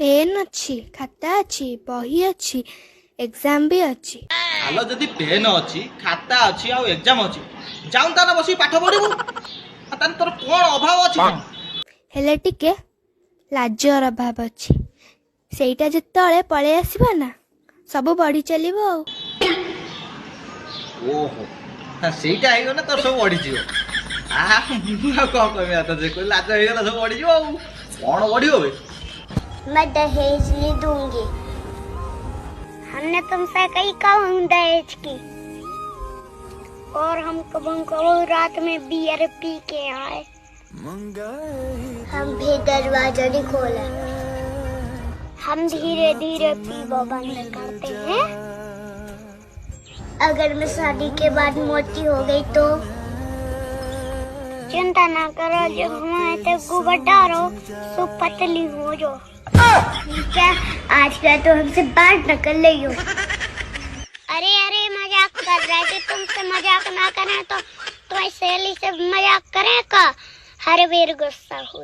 Pen अच्छी, खाता अच्छी, बही अच्छी, एग्जाम भी अच्छी। आलो जदि पेन अच्छी, खाता अच्छी आ एग्जाम अच्छी, जाऊन ताना बसी पाठ पढ़िबू। तान तोर कोन अभाव अच्छी कोन? हेले टिके लाजर अभाव अच्छी। ସେଇଟା ଯେତେବେଳେ ପଳେଇ ଆସିବ ନା ସବୁ ବଢି ଚାଲିବ ଆଉ। ओहो ସେଇଟା ହେଇଗଲେ ତୋର ସବୁ ବଢିଯିବ। ମୁଁ ଆଉ କଣ କହିବି ତ ଯେ କହିଲା ଲାଜ ହେଇଗଲା ସବୁ ବଢିଯିବ ଆଉ କଣ ବଢିବ ବେ? मैं दहेज नहीं दूंगी। हमने तुमसे कही कम दहेज की और हम कभी रात में बियर पी के आए, हम भी दरवाजा नहीं खोला। हम धीरे धीरे पीना बंद करते हैं। अगर मैं शादी के बाद मोटी हो गई तो चिंता ना करो, जब हमारे तक गोबर डालो तो पतली हो जो। ठीक है, आज का तो हमसे बात न कर ली हो। अरे अरे मजाक कर रहे थे, तुमसे मजाक ना करें तो तुम्हारी सहेली से मजाक करें का? हर वीर गुस्सा हो